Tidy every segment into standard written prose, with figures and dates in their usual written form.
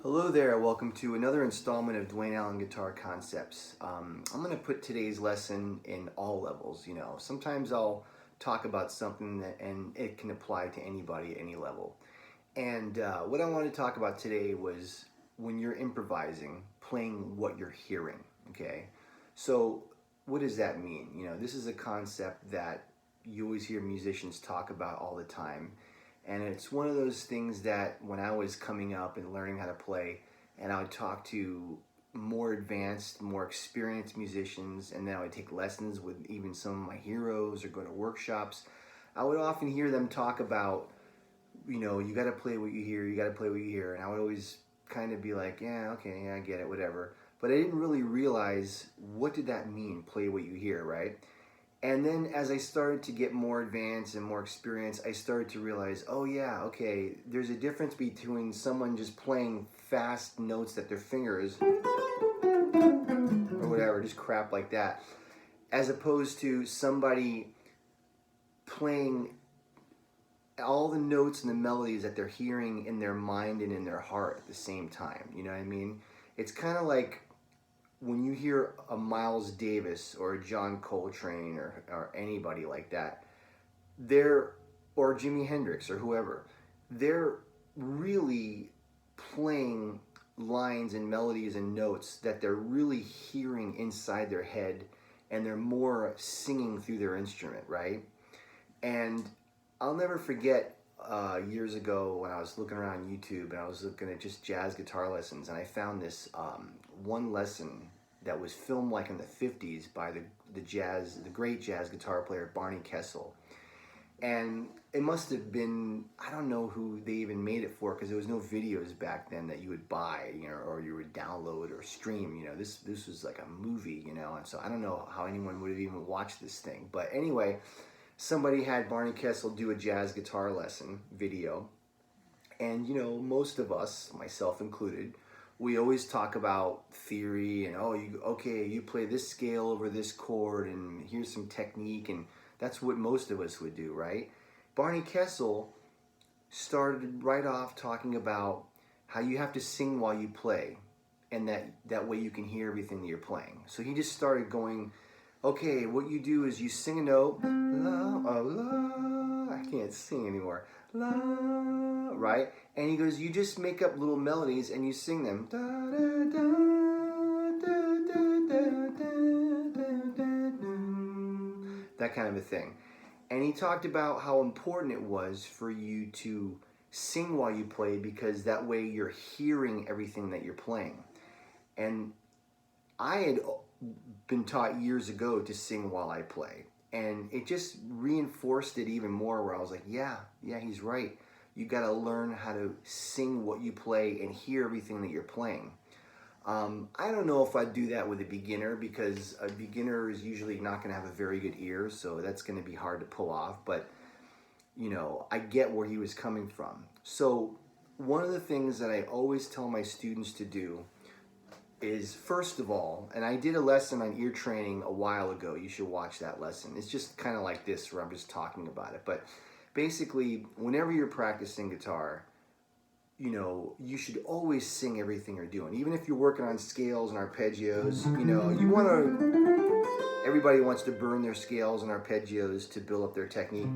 Hello there, welcome to another installment of Dwayne Allen Guitar Concepts. I'm going to put today's lesson in all levels. Sometimes I'll talk about something and it can apply to anybody at any level. And what I wanted to talk about today was when you're improvising, playing what you're hearing, okay? So what does that mean? This is a concept that you always hear musicians talk about all the time. And it's one of those things that when I was coming up and learning how to play, and I would talk to more advanced, more experienced musicians, and then I would take lessons with even some of my heroes or go to workshops, I would often hear them talk about, you got to play what you hear, you got to play what you hear. And I would always kind of be like, yeah, okay, yeah, I get it, whatever. But I didn't really realize, what did that mean, play what you hear, right? And then as I started to get more advanced and more experience, I started to realize, oh yeah, okay, there's a difference between someone just playing fast notes that their fingers, or whatever, just crap like that, as opposed to somebody playing all the notes and the melodies that they're hearing in their mind and in their heart at the same time. You know what I mean? It's kind of like when you hear a Miles Davis or a John Coltrane or anybody like that, or Jimi Hendrix or whoever, they're really playing lines and melodies and notes that they're really hearing inside their head, and they're more singing through their instrument, right? And I'll never forget years ago when I was looking around YouTube and I was looking at just jazz guitar lessons, and I found this one lesson that was filmed like in the 50s by the great jazz guitar player Barney Kessel. And it must have been, I don't know who they even made it for, because there was no videos back then that you would buy, or you would download or stream. This was like a movie, and so I don't know how anyone would have even watched this thing. But anyway, somebody had Barney Kessel do a jazz guitar lesson video, and most of us, myself included, we always talk about theory and, you play this scale over this chord and here's some technique, and that's what most of us would do, right? Barney Kessel started right off talking about how you have to sing while you play, and that way you can hear everything that you're playing. So he just started going, okay, what you do is you sing a note, la, oh, la, I can't sing anymore, la, right? And he goes, you just make up little melodies and you sing them, da, da, da, da, da, da, da, da, da, that kind of a thing. And he talked about how important it was for you to sing while you play, because that way you're hearing everything that you're playing. And I had been taught years ago to sing while I play, and it just reinforced it even more, where I was like, yeah, he's right. You got to learn how to sing what you play and hear everything that you're playing. I don't know if I'd do that with a beginner, because a beginner is usually not going to have a very good ear, so that's going to be hard to pull off. But I get where he was coming from. So one of the things that I always tell my students to do is, first of all, and I did a lesson on ear training a while ago. You should watch that lesson. It's just kind of like this, where I'm just talking about it. But basically, whenever you're practicing guitar, you should always sing everything you're doing. Even if you're working on scales and arpeggios, everybody wants to burn their scales and arpeggios to build up their technique,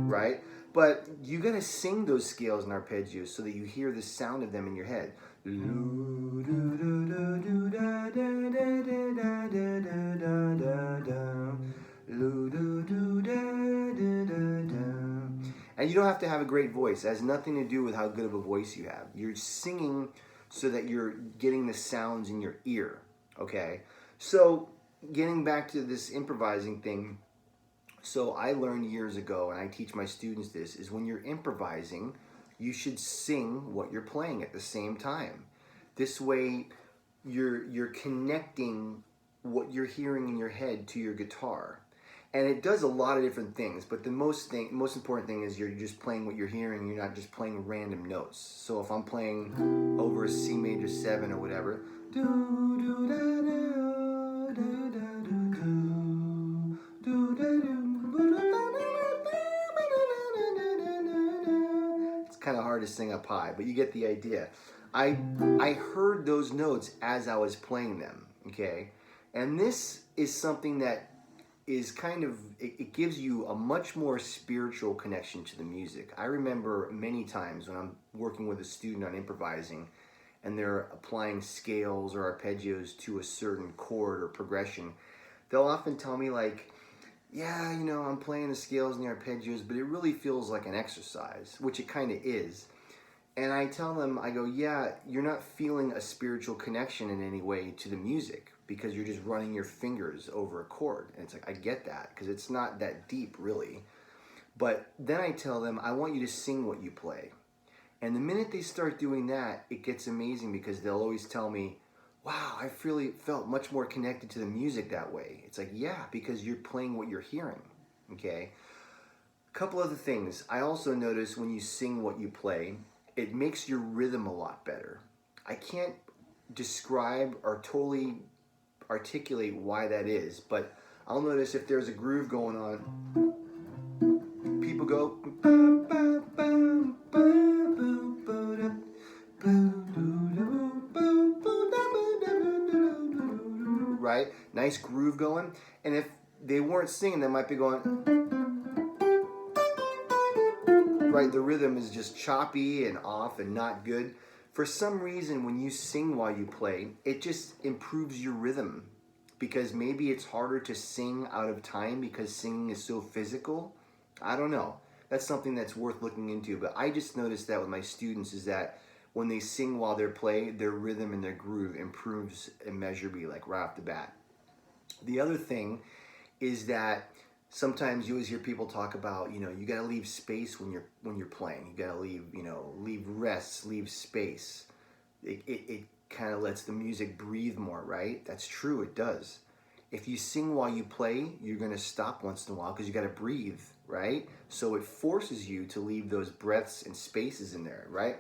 right? But you gotta sing those scales and arpeggios so that you hear the sound of them in your head. And you don't have to have a great voice. It has nothing to do with how good of a voice you have. You're singing so that you're getting the sounds in your ear, okay? So getting back to this improvising thing, so I learned years ago, and I teach my students this, is when you're improvising, you should sing what you're playing at the same time. This way, you're connecting what you're hearing in your head to your guitar. And it does a lot of different things, but the most important thing is you're just playing what you're hearing. You're not just playing random notes. So if I'm playing over a C major 7 or whatever, it's kind of hard to sing up high, but you get the idea. I heard those notes as I was playing them, okay? And this is something that is kind of, it gives you a much more spiritual connection to the music. I remember many times when I'm working with a student on improvising and they're applying scales or arpeggios to a certain chord or progression, they'll often tell me like, yeah, you know, I'm playing the scales and the arpeggios, but it really feels like an exercise, which it kind of is. And I tell them, I go, yeah, you're not feeling a spiritual connection in any way to the music because you're just running your fingers over a chord. And it's like, I get that because it's not that deep really. But then I tell them, I want you to sing what you play. And the minute they start doing that, it gets amazing because they'll always tell me, wow, I really felt much more connected to the music that way. It's like, yeah, because you're playing what you're hearing, okay? A couple other things. I also notice when you sing what you play, it makes your rhythm a lot better. I can't describe or totally articulate why that is, but I'll notice if there's a groove going on, people go, right? Nice groove going. And if they weren't singing, they might be going, right? The rhythm is just choppy and off and not good. For some reason, when you sing while you play, it just improves your rhythm because maybe it's harder to sing out of time because singing is so physical. I don't know. That's something that's worth looking into. But I just noticed that with my students is that when they sing while they're playing, their rhythm and their groove improves immeasurably, like right off the bat. The other thing is that sometimes you always hear people talk about, you know, you got to leave space when you're playing. You got to leave, you know, leave rest, leave space. It kind of lets the music breathe more, right? That's true, it does. If you sing while you play, you're going to stop once in a while because you got to breathe, right? So it forces you to leave those breaths and spaces in there, right?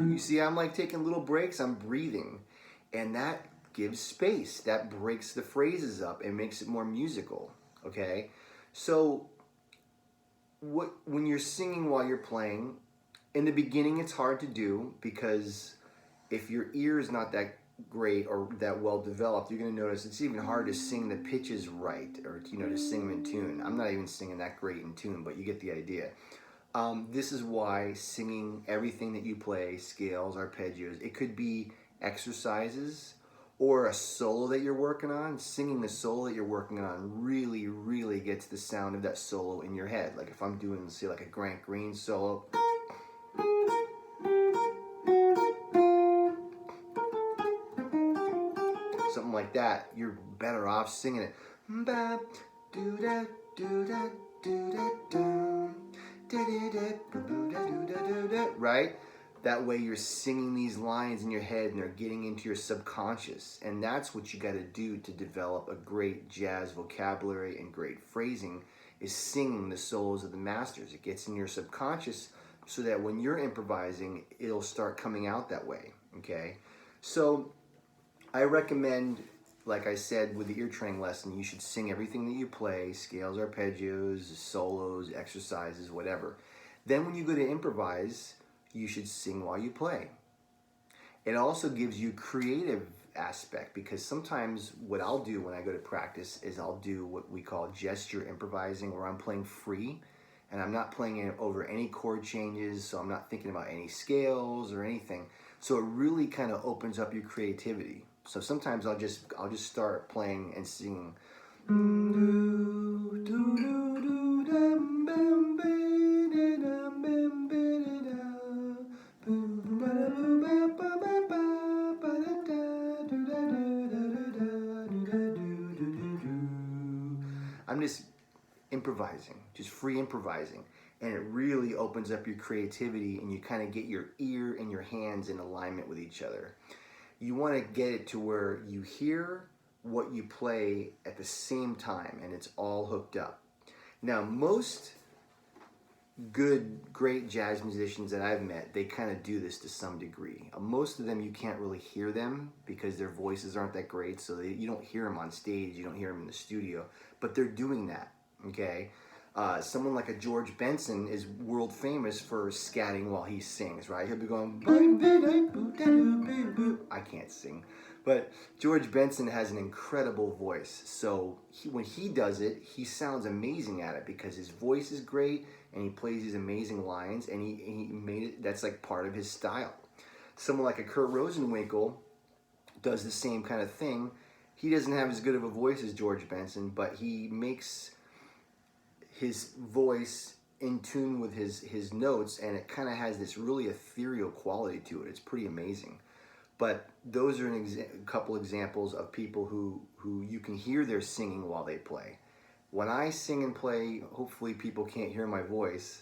You see, I'm like taking little breaks, I'm breathing, and that gives space. That breaks the phrases up and makes it more musical, okay? So when you're singing while you're playing, in the beginning it's hard to do because if your ear is not that great or that well developed, you're going to notice it's even hard to sing the pitches right or, you know, to sing them in tune. I'm not even singing that great in tune, but you get the idea. This is why singing everything that you play, scales, arpeggios, it could be exercises or a solo that you're working on. Singing the solo that you're working on really, really gets the sound of that solo in your head. Like if I'm doing, say, like a Grant Green solo. Something like that, you're better off singing it. Right? That way you're singing these lines in your head and they're getting into your subconscious. And that's what you got to do to develop a great jazz vocabulary and great phrasing is singing the solos of the masters. It gets in your subconscious so that when you're improvising, it'll start coming out that way, okay? So I recommend, like I said, with the ear training lesson, you should sing everything that you play, scales, arpeggios, solos, exercises, whatever. Then when you go to improvise, you should sing while you play. It also gives you creative aspect because sometimes what I'll do when I go to practice is I'll do what we call gesture improvising where I'm playing free and I'm not playing it over any chord changes, so I'm not thinking about any scales or anything. So it really kind of opens up your creativity. So sometimes I'll just start playing and singing. I'm just improvising, just free improvising. And it really opens up your creativity and you kind of get your ear and your hands in alignment with each other. You want to get it to where you hear what you play at the same time and it's all hooked up. Now, most great jazz musicians that I've met, they kind of do this to some degree. Most of them, you can't really hear them because their voices aren't that great, so you don't hear them on stage, you don't hear them in the studio, but they're doing that, okay? Someone like a George Benson is world famous for scatting while he sings, right? He'll be going, I can't sing, but George Benson has an incredible voice. So when he does it, he sounds amazing at it because his voice is great and he plays these amazing lines, and he made it, that's like part of his style. Someone like a Kurt Rosenwinkel does the same kind of thing. He doesn't have as good of a voice as George Benson, but he makes his voice in tune with his notes, and it kind of has this really ethereal quality to it. It's pretty amazing. But those are a couple examples of people who you can hear they're singing while they play. When I sing and play, hopefully people can't hear my voice,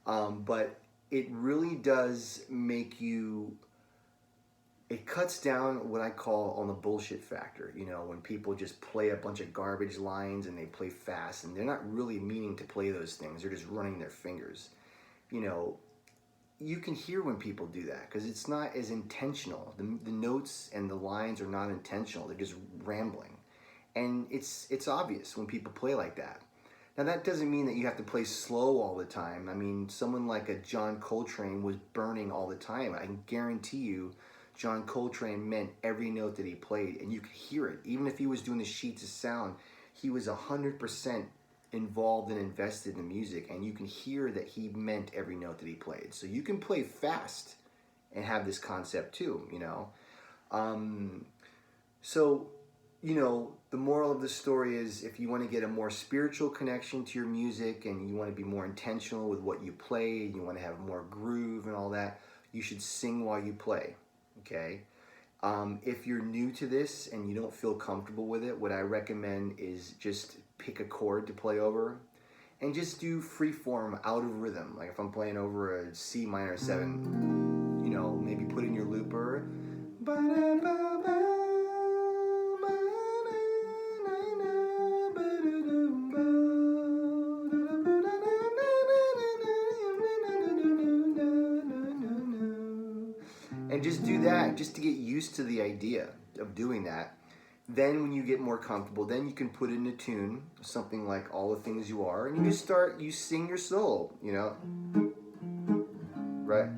but it really does make you, it cuts down what I call on the bullshit factor. You know, when people just play a bunch of garbage lines and they play fast and they're not really meaning to play those things, they're just running their fingers. You know, you can hear when people do that because it's not as intentional. The notes and the lines are not intentional, they're just rambling. And it's obvious when people play like that. Now that doesn't mean that you have to play slow all the time. I mean, someone like a John Coltrane was burning all the time. I can guarantee you John Coltrane meant every note that he played, and you could hear it. Even if he was doing the sheets of sound, he was 100% involved and invested in the music, and you can hear that he meant every note that he played. So you can play fast and have this concept too, you know. So, you know, the moral of the story is if you want to get a more spiritual connection to your music and you want to be more intentional with what you play, and you want to have more groove and all that, you should sing while you play, okay? If you're new to this and you don't feel comfortable with it, what I recommend is just pick a chord to play over and just do free form out of rhythm. Like if I'm playing over a C minor 7, you know, maybe put in your looper. And just do that, just to get used to the idea of doing that. Then when you get more comfortable, then you can put in a tune, something like All the Things You Are, and you just you sing your solo, you know, right?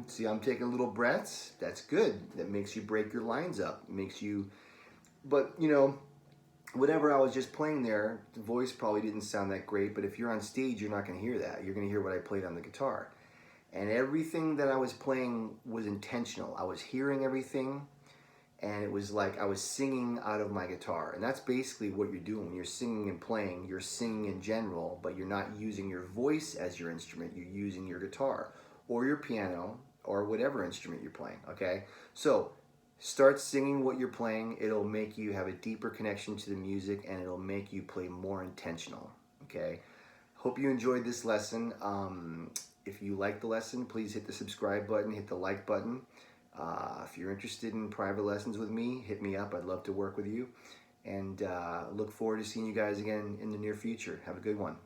See, I'm taking little breaths. That's good. That makes you break your lines up. Makes you, but you know, whatever I was just playing there, the voice probably didn't sound that great, but if you're on stage, you're not going to hear that. You're going to hear what I played on the guitar. And everything that I was playing was intentional. I was hearing everything, and it was like I was singing out of my guitar. And that's basically what you're doing. When you're singing and playing, you're singing in general, but you're not using your voice as your instrument. You're using your guitar or your piano or whatever instrument you're playing, okay? So start singing what you're playing. It'll make you have a deeper connection to the music, and it'll make you play more intentional, okay? Hope you enjoyed this lesson. If you like the lesson, please hit the subscribe button, hit the like button. If you're interested in private lessons with me, hit me up. I'd love to work with you. And look forward to seeing you guys again in the near future. Have a good one.